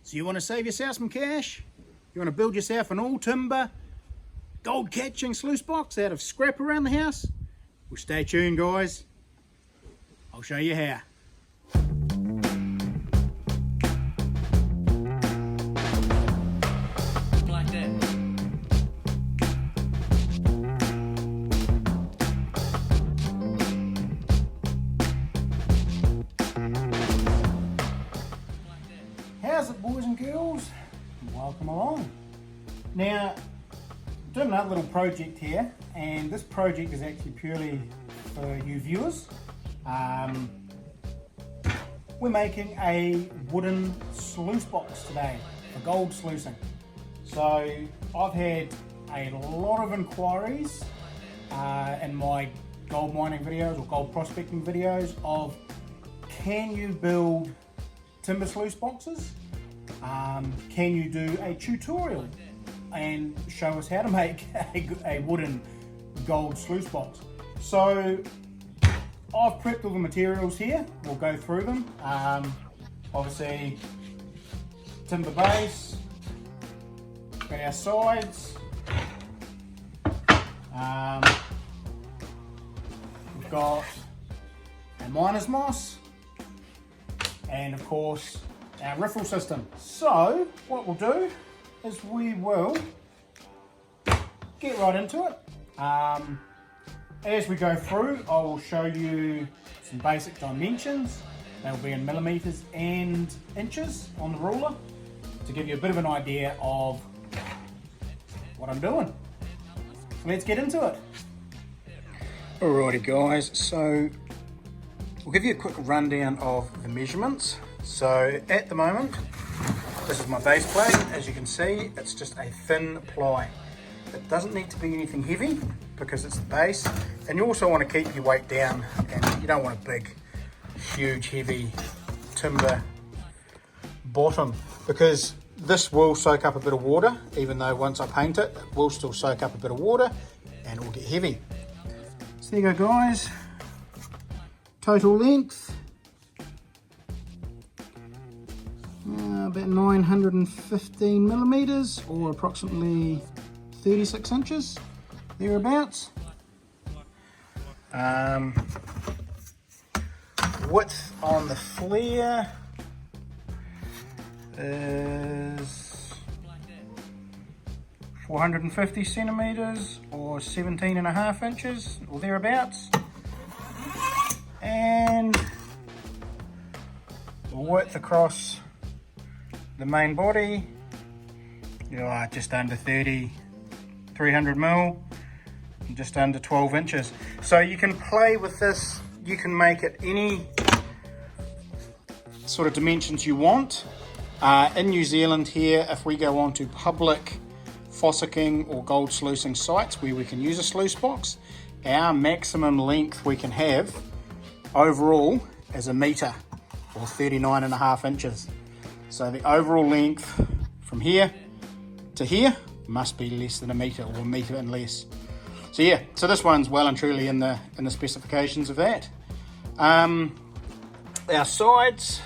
So you want to save yourself some cash? You want to build yourself an all timber gold catching sluice box out of scrap around the house? Well, stay tuned guys, I'll show you how. Like that. How's it boys and girls? Welcome along. Now, doing another little project here, and this project is actually purely for you viewers. We're making a wooden sluice box today for gold sluicing. So I've had a lot of inquiries in my gold mining videos or gold prospecting videos of, can you build timber sluice boxes? Can you do a tutorial and show us how to make a wooden gold sluice box? So I've prepped all the materials here. We'll go through them. Obviously timber base, got our sides, we've got a miner's moss, and of course our riffle system. So what we'll do is we will get right into it. As we go through, I will show you some basic dimensions. They'll be in millimeters and inches on the ruler to give you a bit of an idea of what I'm doing. So let's get into it. Alrighty guys, so we'll give you a quick rundown of the measurements. So at the moment, this is my base plate. As you can see, it's just a thin ply. It doesn't need to be anything heavy because it's the base, and you also want to keep your weight down, and you don't want a big, huge, heavy timber bottom, because this will soak up a bit of water. Even though once I paint it, it will still soak up a bit of water and it will get heavy. So there you go guys, total length about 915 millimeters, or approximately 36 inches, thereabouts. Width on the flare is 450 centimeters, or 17.5 inches, or thereabouts. And the width across the main body, just under 300 mil, just under 12 inches. So you can play with this, you can make it any sort of dimensions you want. In New Zealand here, if we go on to public fossicking or gold sluicing sites where we can use a sluice box, our maximum length we can have overall is 1 meter, or 39.5 inches. So the overall length from here to here must be less than 1 meter, or 1 meter and less. So yeah, so this one's well and truly in the specifications of that. Our sides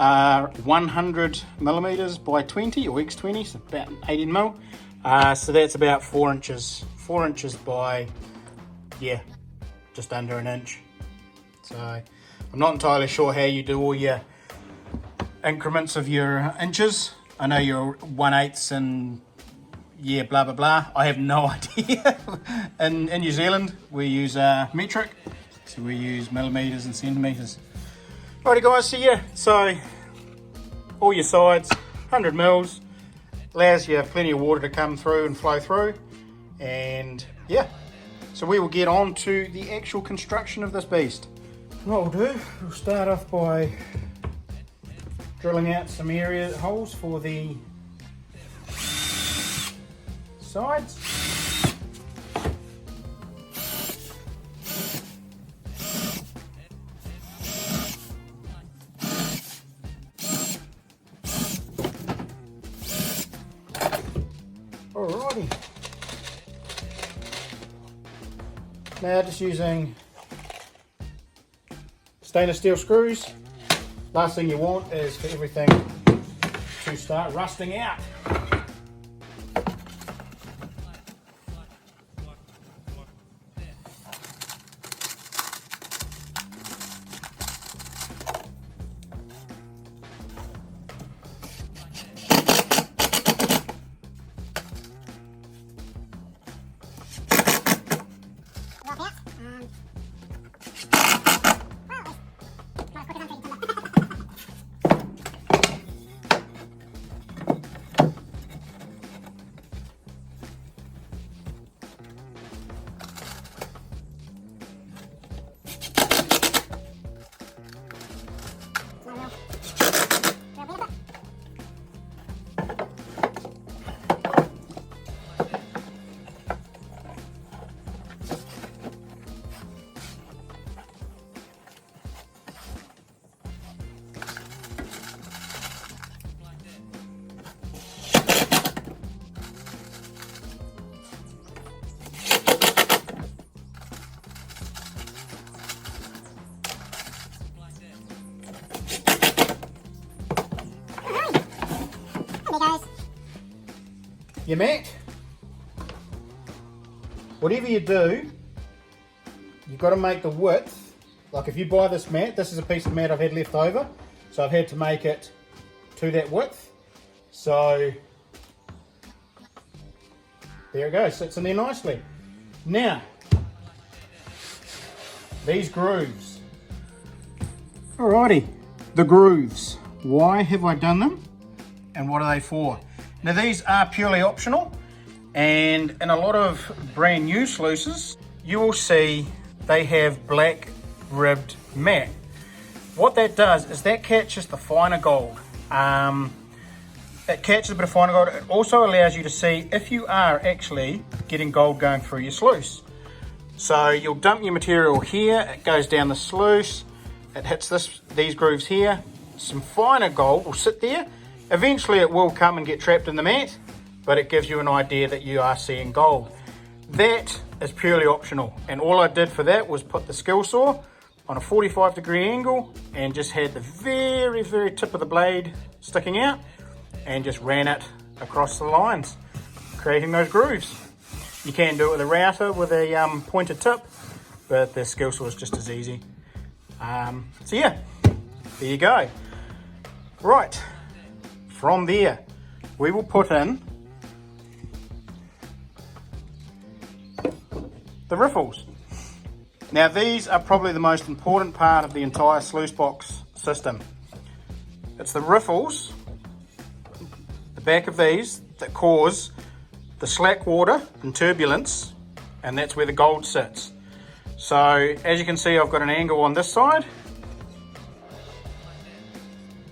are 100 millimeters by 20, or x20, so about 18 mil. So that's about 4 inches by, yeah, just under an inch. So I'm not entirely sure how you do all your increments of your inches. I know you're 1/8 and yeah, blah blah blah. I have no idea. In New Zealand we use metric, so we use millimeters and centimeters. Alrighty guys, so yeah, so all your sides 100 mils, allows you plenty of water to come through and flow through, and yeah, so we will get on to the actual construction of this beast. What we'll do, we'll start off by drilling out some holes for the sides. Alrighty. Now just using stainless steel screws. Last thing you want is for everything to start rusting out. Your mat, whatever you do, you've got to make the width, like if you buy this mat, this is a piece of mat I've had left over, so I've had to make it to that width. So there it goes, sits in there nicely. Now, these grooves. Alrighty, the grooves. Why have I done them and what are they for? Now these are purely optional, and in a lot of brand new sluices you will see they have black ribbed mat. What that does is that catches the finer gold. It catches a bit of finer gold. It also allows you to see if you are actually getting gold going through your sluice. So you'll dump your material here, it goes down the sluice, it hits these grooves here, some finer gold will sit there. Eventually it will come and get trapped in the mat, but it gives you an idea that you are seeing gold. That is purely optional, and all I did for that was put the skill saw on a 45-degree angle and just had the very, very tip of the blade sticking out and just ran it across the lines, creating those grooves. You can do it with a router with a pointed tip, but the skill saw is just as easy. So yeah, there you go. Right. From there, we will put in the riffles. Now these are probably the most important part of the entire sluice box system. It's the riffles, the back of these, that cause the slack water and turbulence, and that's where the gold sits. So as you can see, I've got an angle on this side,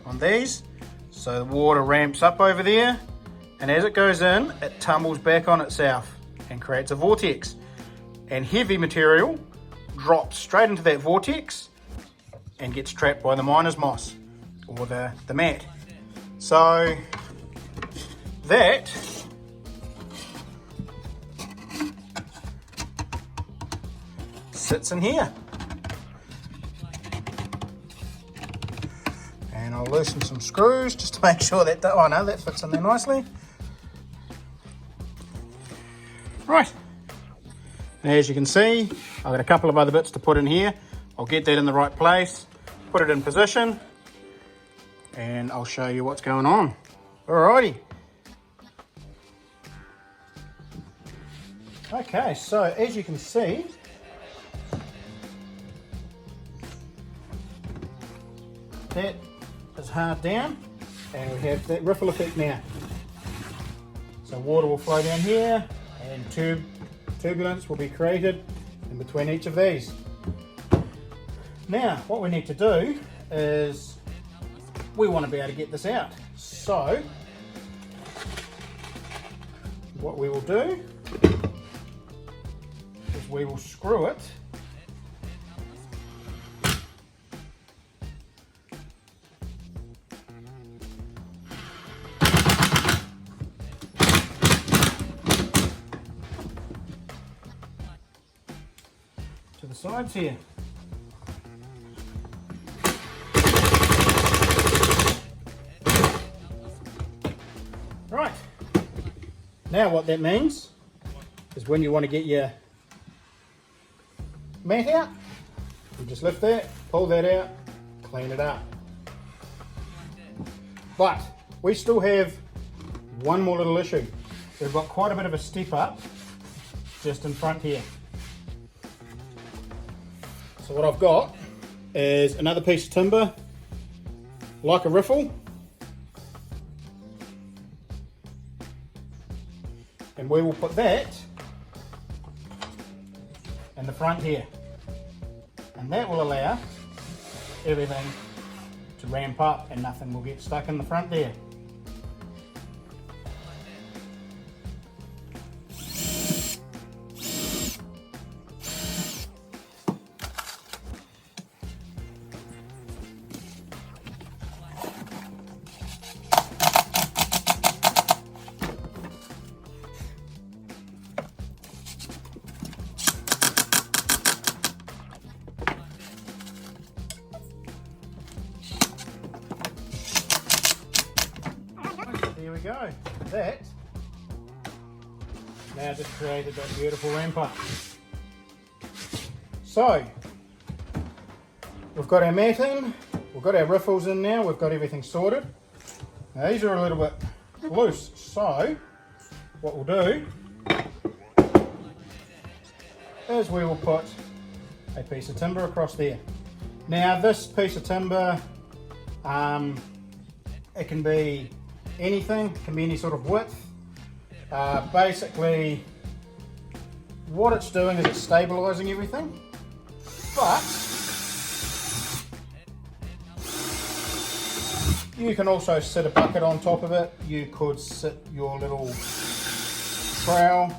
on these. So the water ramps up over there, and as it goes in, it tumbles back on itself and creates a vortex. And heavy material drops straight into that vortex and gets trapped by the miner's moss or the mat. So that sits in here. And I'll loosen some screws just to make sure that, oh no, that fits in there nicely. Right, and as you can see, I've got a couple of other bits to put in here. I'll get that in the right place, put it in position, and I'll show you what's going on. Alrighty. Okay, so as you can see, that is hard down, and we have that riffle effect now. So water will flow down here, and turbulence will be created in between each of these. Now, what we need to do is we want to be able to get this out. So, what we will do is we will screw it to the sides here. Right, now what that means is when you want to get your mat out, you just lift that, pull that out, clean it up. But we still have one more little issue. We've got quite a bit of a step up just in front here. So what I've got is another piece of timber, like a riffle, and we will put that in the front here, and that will allow everything to ramp up and nothing will get stuck in the front there. There we go. That now just created that beautiful ramp up. So we've got our mat in, we've got our riffles in now, we've got everything sorted. Now these are a little bit loose, so what we'll do is we will put a piece of timber across there. Now this piece of timber, it can be anything, it can be any sort of width. Basically what it's doing is it's stabilising everything, but you can also sit a bucket on top of it, you could sit your little trowel,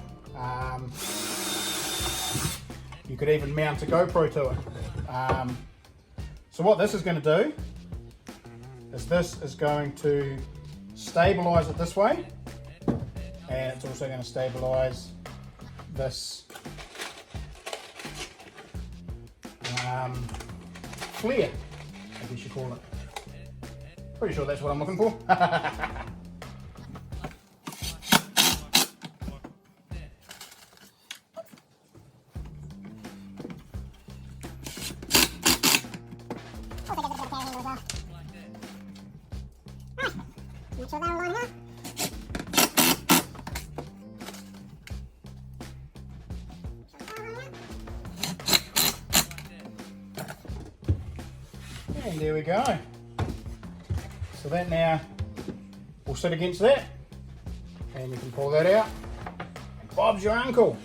you could even mount a GoPro to it. So what this is going to do is this is going to stabilise it this way, and it's also going to stabilise this flare, I guess you call it. Pretty sure that's what I'm looking for. Make sure they're lining up. And there we go. So that now will sit against that, and you can pull that out, and Bob's your uncle.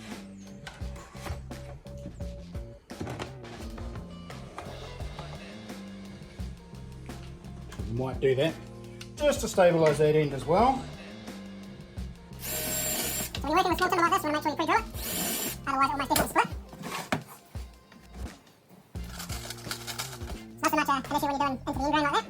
You might do that just to stabilise that end as well. So when you're working with small timber like this, you want to make sure you pre-drill it, otherwise it will most definitely split. It's not so much an issue when you're doing into the end grain like that.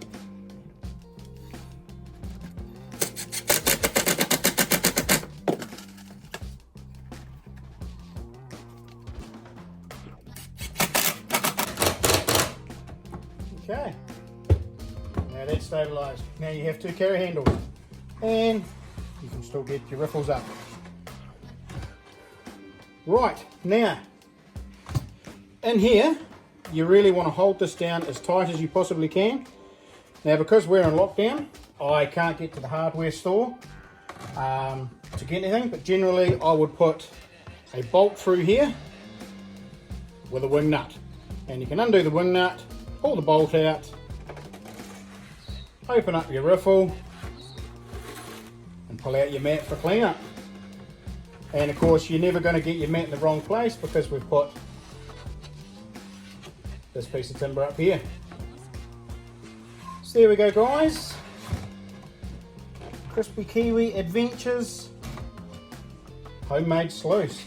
Okay, now that's stabilised. Now you have two carry handles, and you can still get your riffles up. Right, now in here you really want to hold this down as tight as you possibly can. Now because we're in lockdown, I can't get to the hardware store to get anything, but generally I would put a bolt through here with a wing nut, and you can undo the wing nut, pull the bolt out, open up your riffle and pull out your mat for cleanup. And of course you're never going to get your mat in the wrong place because we've put this piece of timber up here. So there we go guys, Crispy Kiwi Adventures homemade sluice.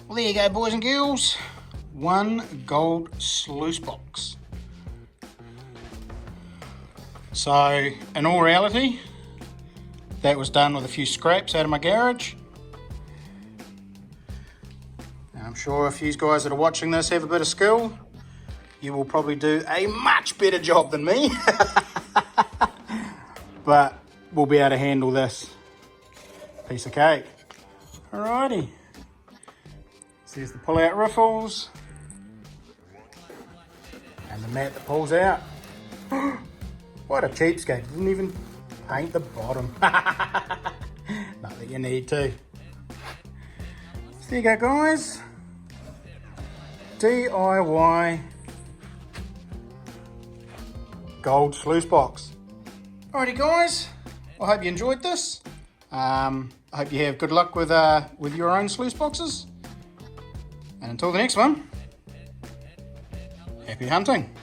Well, there you go, boys and girls. One gold sluice box. So, in all reality, that was done with a few scraps out of my garage. And I'm sure if you guys that are watching this have a bit of skill, you will probably do a much better job than me. But we'll be able to handle this piece of cake. Alrighty. So there's the pull-out riffles. And the mat that pulls out. What a cheapskate, didn't even paint the bottom. Not that you need to. So there you go, guys. DIY gold sluice box. Alrighty, guys, I hope you enjoyed this. I hope you have good luck with your own sluice boxes. And until the next one, happy hunting.